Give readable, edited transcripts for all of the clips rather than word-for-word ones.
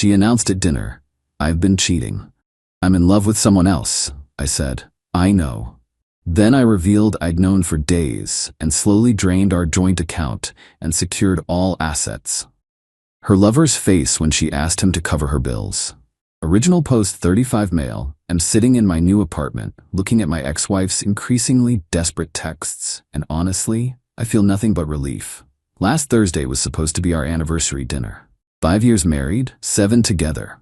She announced at dinner, "I've been cheating. I'm in love with someone else," I said. "I know." Then I revealed I'd known for days and slowly drained our joint account and secured all assets. Her lover's face when she asked him to cover her bills. Original post 35 male. I'm sitting in my new apartment, looking at my ex-wife's increasingly desperate texts, and honestly, I feel nothing but relief. Last Thursday was supposed to be our anniversary dinner. 5 years married, 7 together.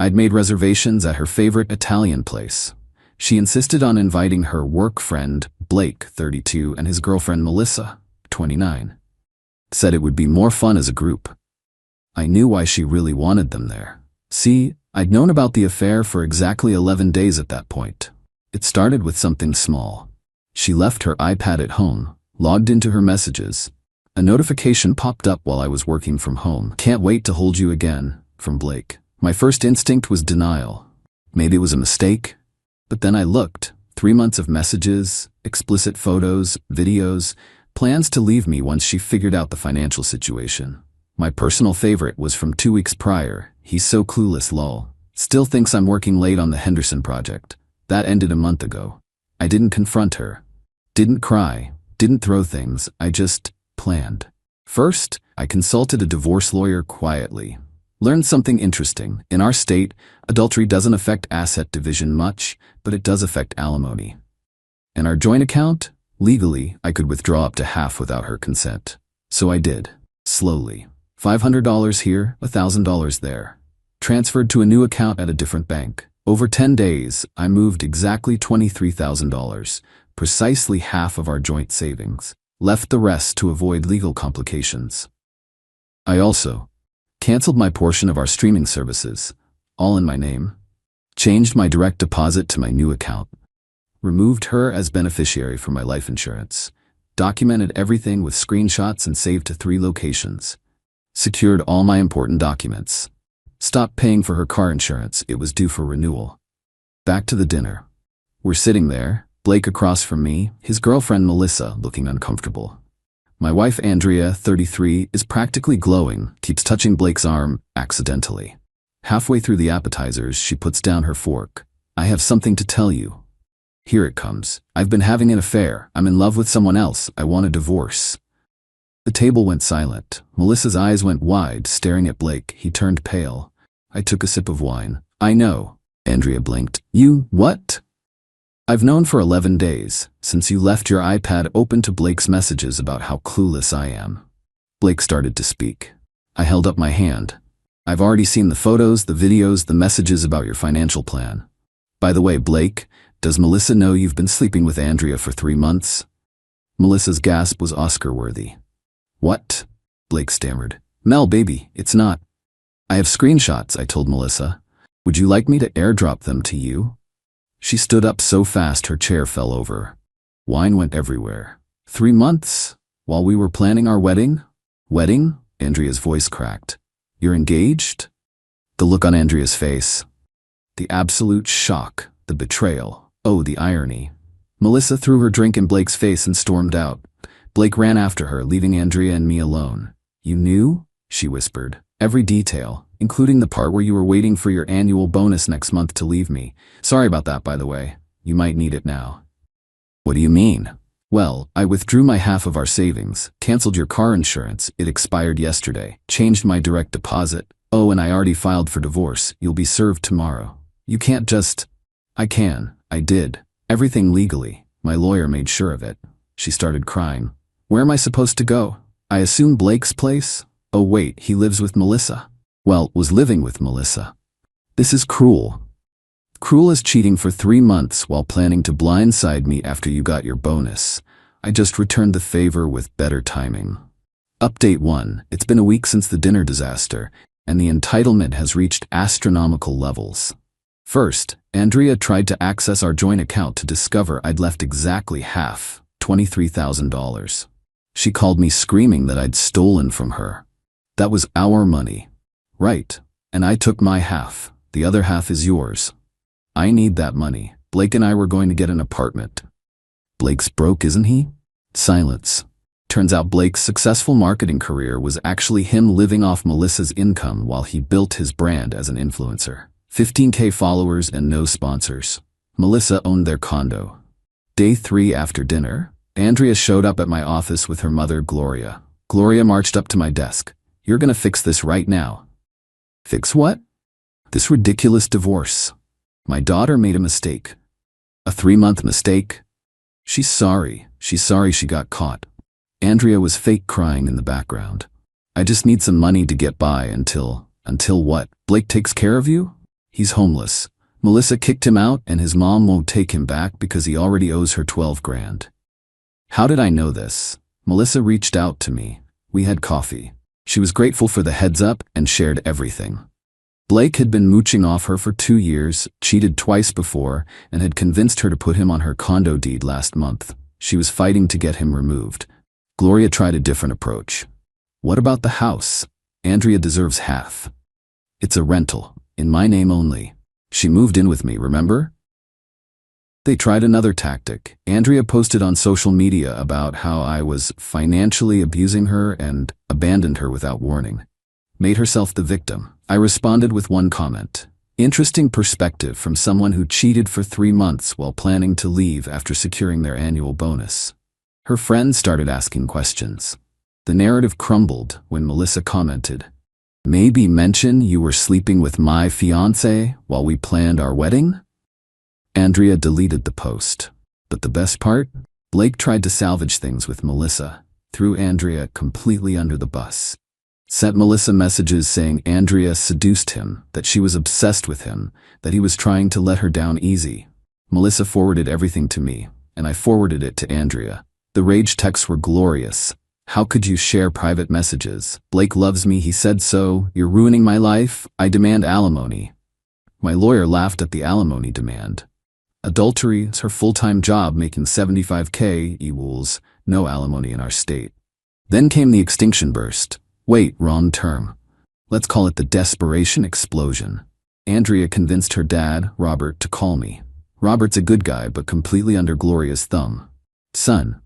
I'd made reservations at her favorite Italian place. She insisted on inviting her work friend, Blake, 32, and his girlfriend, Melissa, 29. Said it would be more fun as a group. I knew why she really wanted them there. See, I'd known about the affair for exactly 11 days at that point. It started with something small. She left her iPad at home, logged into her messages. A notification popped up while I was working from home. "Can't wait to hold you again," from Blake. My first instinct was denial. Maybe it was a mistake. But then I looked. 3 months of messages, explicit photos, videos, plans to leave me once she figured out the financial situation. My personal favorite was from 2 weeks prior. "He's so clueless, lol. Still thinks I'm working late on the Henderson project." That ended a month ago. I didn't confront her. Didn't cry. Didn't throw things. I just planned. First, I consulted a divorce lawyer quietly. Learned something interesting. In our state, adultery doesn't affect asset division much, but it does affect alimony. In our joint account, legally, I could withdraw up to half without her consent. So I did. Slowly. $500 here, $1,000 there. Transferred to a new account at a different bank. Over 10 days, I moved exactly $23,000, precisely half of our joint savings. Left the rest to avoid legal complications. I also canceled my portion of our streaming services, all in my name. Changed my direct deposit to my new account. Removed her as beneficiary from my life insurance. Documented everything with screenshots and saved to 3 locations. Secured all my important documents. Stopped paying for her car insurance. It was due for renewal. Back to the dinner. We're sitting there, Blake across from me, his girlfriend Melissa looking uncomfortable. My wife Andrea, 33, is practically glowing, keeps touching Blake's arm, accidentally. Halfway through the appetizers, she puts down her fork. "I have something to tell you." Here it comes. "I've been having an affair. I'm in love with someone else. I want a divorce." The table went silent. Melissa's eyes went wide, staring at Blake. He turned pale. I took a sip of wine. "I know." Andrea blinked. "You, what?" "I've known for 11 days, since you left your iPad open to Blake's messages about how clueless I am." Blake started to speak. I held up my hand. "I've already seen the photos, the videos, the messages about your financial plan. By the way, Blake, does Melissa know you've been sleeping with Andrea for 3 months?" Melissa's gasp was Oscar-worthy. "What?" Blake stammered. "Mel, baby, it's not." "I have screenshots," I told Melissa. "Would you like me to airdrop them to you?" She stood up so fast her chair fell over. Wine went everywhere. 3 months? While we were planning our wedding? "Wedding?" Andrea's voice cracked. "You're engaged?" The look on Andrea's face. The absolute shock. The betrayal. Oh, the irony. Melissa threw her drink in Blake's face and stormed out. Blake ran after her, leaving Andrea and me alone. "You knew?" she whispered. "Every detail, including the part where you were waiting for your annual bonus next month to leave me. Sorry about that, by the way. You might need it now." "What do you mean?" "Well, I withdrew my half of our savings, canceled your car insurance, it expired yesterday, changed my direct deposit. Oh, and I already filed for divorce. You'll be served tomorrow. You can't just—" "I can. I did. Everything legally. My lawyer made sure of it." She started crying. "Where am I supposed to go? I assume Blake's place? Oh wait, he lives with Melissa. Well, was living with Melissa. This is cruel. Cruel as cheating for 3 months while planning to blindside me after you got your bonus. I just returned the favor with better timing." Update 1. It's been a week since the dinner disaster, and the entitlement has reached astronomical levels. First, Andrea tried to access our joint account to discover I'd left exactly half, $23,000. She called me screaming that I'd stolen from her. That was our money. Right, and I took my half. The other half is yours. I need that money. Blake and I were going to get an apartment. Blake's broke, isn't he? Silence. Turns out Blake's successful marketing career was actually him living off Melissa's income while he built his brand as an influencer. 15K followers and no sponsors. Melissa owned their condo. Day 3 after dinner, Andrea showed up at my office with her mother, Gloria. Gloria marched up to my desk. "You're gonna fix this right now." "Fix what?" "This ridiculous divorce. My daughter made a mistake. A 3-month mistake. She's sorry. She's sorry she got caught." Andrea was fake crying in the background. "I just need some money to get by until what? Blake takes care of you? He's homeless. Melissa kicked him out and his mom won't take him back because he already owes her 12 grand. How did I know this? Melissa reached out to me. We had coffee. She was grateful for the heads up and shared everything. Blake had been mooching off her for 2 years, cheated twice before, and had convinced her to put him on her condo deed last month. She was fighting to get him removed. Gloria tried a different approach. "What about the house? Andrea deserves half. It's a rental, in my name only. She moved in with me, remember?" They tried another tactic. Andrea posted on social media about how I was financially abusing her and abandoned her without warning. Made herself the victim. I responded with one comment. "Interesting perspective from someone who cheated for 3 months while planning to leave after securing their annual bonus." Her friends started asking questions. The narrative crumbled when Melissa commented, "Maybe mention you were sleeping with my fiancé while we planned our wedding?" Andrea deleted the post. But the best part? Blake tried to salvage things with Melissa, threw Andrea completely under the bus. Sent Melissa messages saying Andrea seduced him, that she was obsessed with him, that he was trying to let her down easy. Melissa forwarded everything to me, and I forwarded it to Andrea. The rage texts were glorious. "How could you share private messages? Blake loves me, he said so. You're ruining my life. I demand alimony." My lawyer laughed at the alimony demand. Adultery is her full-time job, making 75K equals no alimony in our state. Then came the extinction burst. Wait, wrong term. Let's call it the desperation explosion. Andrea convinced her dad, Robert, to call me. Robert's a good guy, but completely under Gloria's thumb. "Son,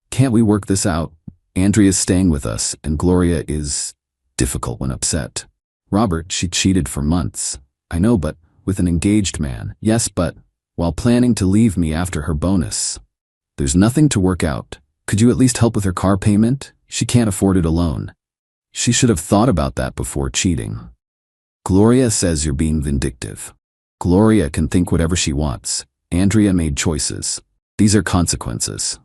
can't we work this out? Andrea's staying with us, and Gloria is difficult when upset. Robert, she cheated for months. I know, but with an engaged man. Yes, but while planning to leave me after her bonus. There's nothing to work out. Could you at least help with her car payment? She can't afford it alone. She should have thought about that before cheating." Gloria says you're being vindictive. Gloria can think whatever she wants. Andrea made choices. These are consequences.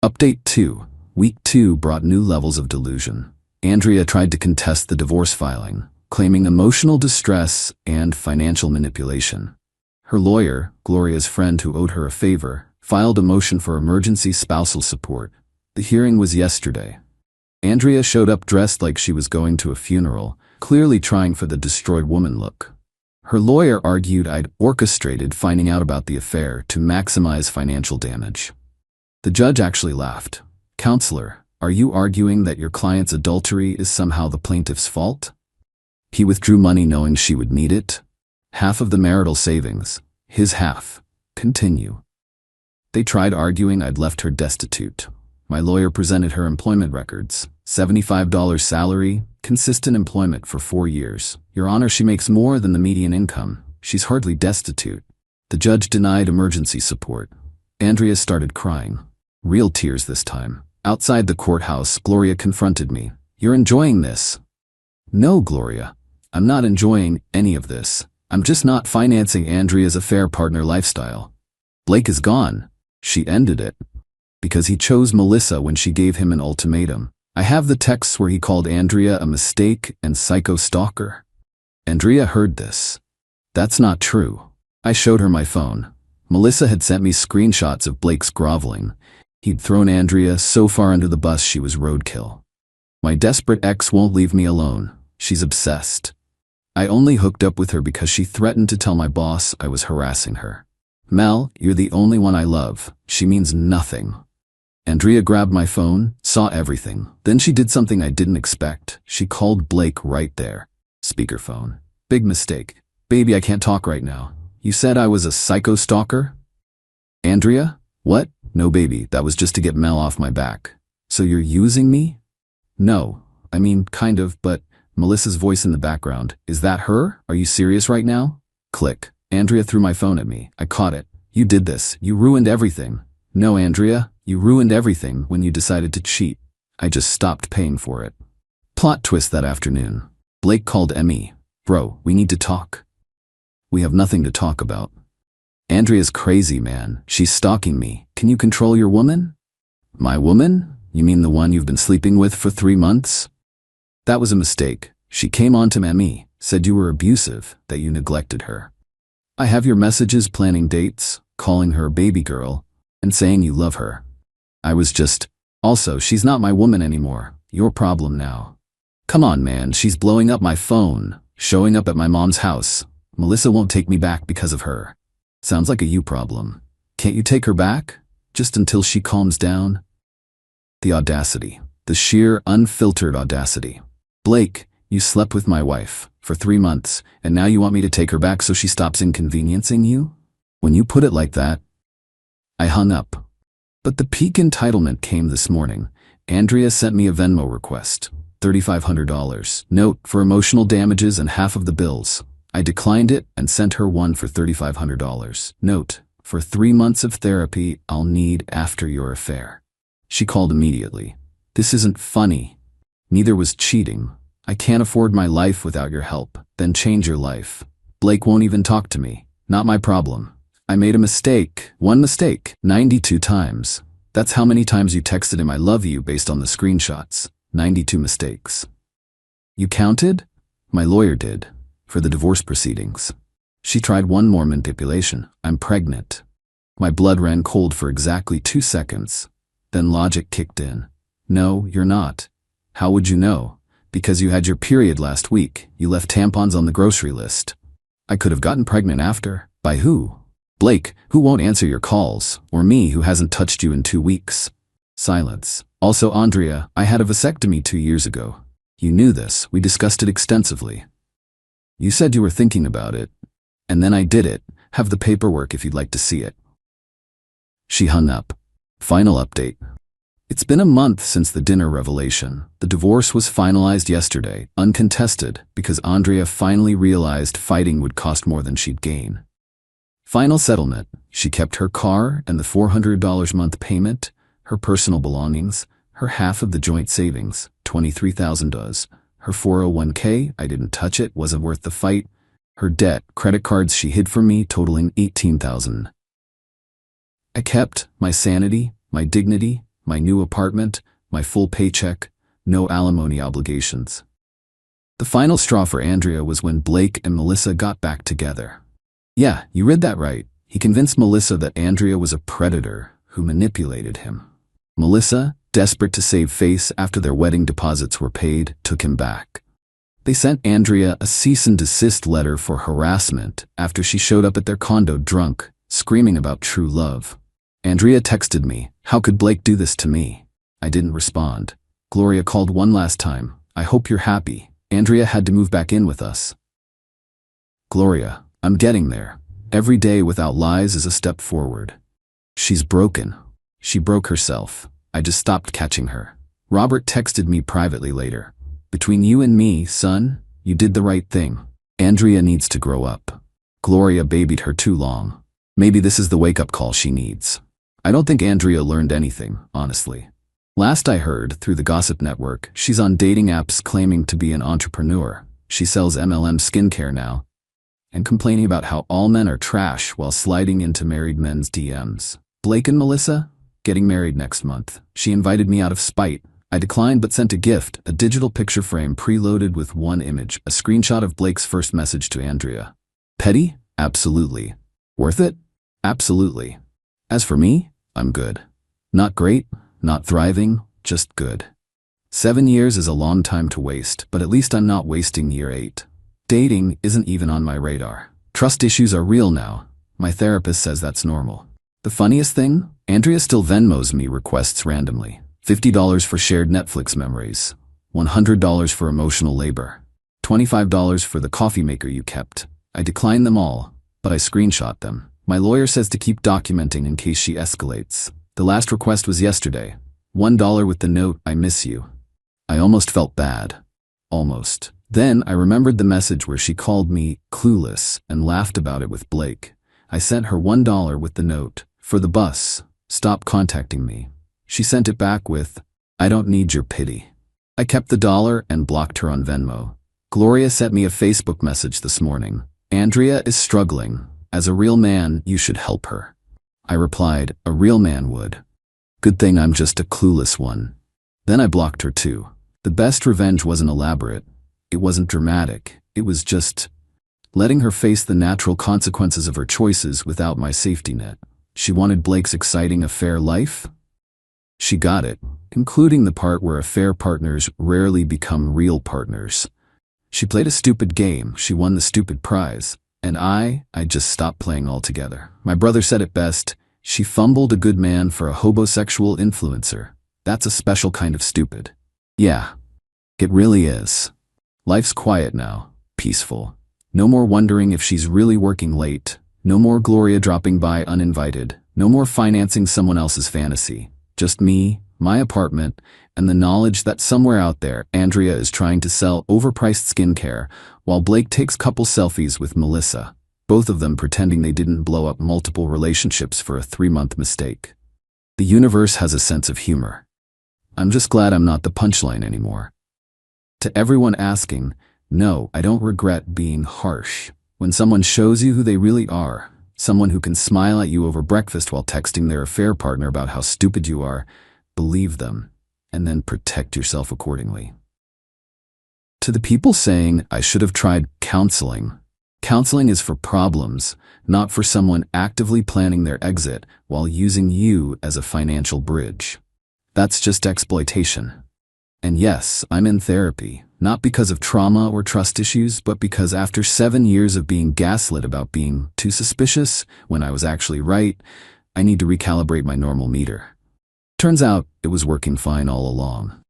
Update 2. Week 2 brought new levels of delusion. Andrea tried to contest the divorce filing, claiming emotional distress and financial manipulation. Her lawyer, Gloria's friend who owed her a favor, filed a motion for emergency spousal support. The hearing was yesterday. Andrea showed up dressed like she was going to a funeral, clearly trying for the destroyed woman look. Her lawyer argued I'd orchestrated finding out about the affair to maximize financial damage. The judge actually laughed. "Counselor, are you arguing that your client's adultery is somehow the plaintiff's fault? He withdrew money knowing she would need it. Half of the marital savings, his half. Continue." They tried arguing I'd left her destitute. My lawyer presented her employment records. $75 salary, consistent employment for 4 years. Your Honor, she makes more than the median income. She's hardly destitute. The judge denied emergency support. Andrea started crying. Real tears this time. Outside the courthouse, Gloria confronted me. "You're enjoying this." "No, Gloria. I'm not enjoying any of this. I'm just not financing Andrea's affair partner lifestyle. Blake is gone." She ended it. "Because he chose Melissa when she gave him an ultimatum. I have the texts where he called Andrea a mistake and psycho stalker." Andrea heard this. "That's not true." I showed her my phone. Melissa had sent me screenshots of Blake's groveling. He'd thrown Andrea so far under the bus she was roadkill. My desperate ex won't leave me alone. She's obsessed. I only hooked up with her because she threatened to tell my boss I was harassing her. "Mel, you're the only one I love. She means nothing." Andrea grabbed my phone, saw everything. Then she did something I didn't expect. She called Blake right there. Speakerphone. "Big mistake. Baby, I can't talk right now. You said I was a psycho stalker?" "Andrea? What? No, baby, that was just to get Mel off my back. So you're using me? No, I mean, kind of, but Melissa's voice in the background. Is that her? Are you serious right now? Click. Andrea threw my phone at me. I caught it. You did this. You ruined everything. No, Andrea, you ruined everything when you decided to cheat. I just stopped paying for it. Plot twist that afternoon. Blake called Emmy. Bro, we need to talk. We have nothing to talk about. Andrea's crazy, man. She's stalking me. Can you control your woman? My woman? You mean the one you've been sleeping with for 3 months? That was a mistake. She came on to Emmy, said you were abusive, that you neglected her. I have your messages planning dates, calling her baby girl, and saying you love her. I was just, also, she's not my woman anymore. Your problem now. Come on, man, she's blowing up my phone, showing up at my mom's house. Melissa won't take me back because of her. Sounds like a you problem. Can't you take her back? Just until she calms down? The audacity. The sheer, unfiltered audacity. Blake, you slept with my wife for 3 months, and now you want me to take her back so she stops inconveniencing you? When you put it like that, I hung up. But the peak entitlement came this morning. Andrea sent me a Venmo request, $3,500. Note, for emotional damages and half of the bills. I declined it and sent her one for $3,500. Note, for 3 months of therapy I'll need after your affair. She called immediately. This isn't funny. Neither was cheating. I can't afford my life without your help. Then change your life. Blake won't even talk to me. Not my problem. I made a mistake. One mistake. 92 times. That's how many times you texted him I love you based on the screenshots. 92 mistakes. You counted? My lawyer did. For the divorce proceedings. She tried one more manipulation. I'm pregnant. My blood ran cold for exactly 2 seconds. Then logic kicked in. No, you're not. How would you know? Because you had your period last week. You left tampons on the grocery list. I could have gotten pregnant after. By who? Blake, who won't answer your calls, or me, who hasn't touched you in 2 weeks. Silence. Also, Andrea, I had a vasectomy 2 years ago. You knew this. We discussed it extensively. You said you were thinking about it. And then I did it. Have the paperwork if you'd like to see it. She hung up. Final update. It's been a month since the dinner revelation. The divorce was finalized yesterday, uncontested, because Andrea finally realized fighting would cost more than she'd gain. Final settlement. She kept her car and the $400 month payment, her personal belongings, her half of the joint savings, $23,000, her 401k, I didn't touch it, wasn't worth the fight, her debt, credit cards she hid from me totaling $18,000. I kept my sanity, my dignity, my new apartment, my full paycheck, no alimony obligations. The final straw for Andrea was when Blake and Melissa got back together. Yeah, you read that right. He convinced Melissa that Andrea was a predator who manipulated him. Melissa, desperate to save face after their wedding deposits were paid, took him back. They sent Andrea a cease and desist letter for harassment after she showed up at their condo drunk, screaming about true love. Andrea texted me, how could Blake do this to me? I didn't respond. Gloria called one last time. I hope you're happy. Andrea had to move back in with us. Gloria, I'm getting there. Every day without lies is a step forward. She's broken. She broke herself. I just stopped catching her. Robert texted me privately later. Between you and me, son, you did the right thing. Andrea needs to grow up. Gloria babied her too long. Maybe this is the wake-up call she needs. I don't think Andrea learned anything, honestly. Last I heard, through the gossip network, she's on dating apps claiming to be an entrepreneur. She sells MLM skincare now, and complaining about how all men are trash while sliding into married men's DMs. Blake and Melissa? Getting married next month. She invited me out of spite. I declined but sent a gift, a digital picture frame preloaded with one image, a screenshot of Blake's first message to Andrea. Petty? Absolutely. Worth it? Absolutely. As for me, I'm good. Not great, not thriving, just good. 7 years is a long time to waste, but at least I'm not wasting year 8. Dating isn't even on my radar. Trust issues are real now. My therapist says that's normal. The funniest thing? Andrea still Venmos me requests randomly. $50 for shared Netflix memories. $100 for emotional labor. $25 for the coffee maker you kept. I declined them all, but I screenshot them. My lawyer says to keep documenting in case she escalates. The last request was yesterday. $1 with the note, I miss you. I almost felt bad. Almost. Then I remembered the message where she called me clueless and laughed about it with Blake. I sent her $1 with the note, for the bus. Stop contacting me. She sent it back with, I don't need your pity. I kept the dollar and blocked her on Venmo. Gloria sent me a Facebook message this morning. Andrea is struggling. As a real man, you should help her. I replied, a real man would. Good thing I'm just a clueless one. Then I blocked her too. The best revenge wasn't elaborate. It wasn't dramatic. It was just letting her face the natural consequences of her choices without my safety net. She wanted Blake's exciting affair life. She got it, including the part where affair partners rarely become real partners. She played a stupid game. She won the stupid prize. And I just stopped playing altogether. My brother said it best. She fumbled a good man for a homosexual influencer. That's a special kind of stupid. Yeah, it really is. Life's quiet now, peaceful. No more wondering if she's really working late. No more Gloria dropping by uninvited. No more financing someone else's fantasy. Just me, my apartment, and the knowledge that somewhere out there, Andrea is trying to sell overpriced skincare while Blake takes couple selfies with Melissa, both of them pretending they didn't blow up multiple relationships for a 3-month mistake. The universe has a sense of humor. I'm just glad I'm not the punchline anymore. To everyone asking, no, I don't regret being harsh. When someone shows you who they really are, someone who can smile at you over breakfast while texting their affair partner about how stupid you are, believe them, and then protect yourself accordingly. To the people saying, I should have tried counseling. Counseling is for problems, not for someone actively planning their exit while using you as a financial bridge. That's just exploitation. And yes, I'm in therapy, not because of trauma or trust issues, but because after 7 years of being gaslit about being too suspicious when I was actually right, I need to recalibrate my normal meter. Turns out it was working fine all along.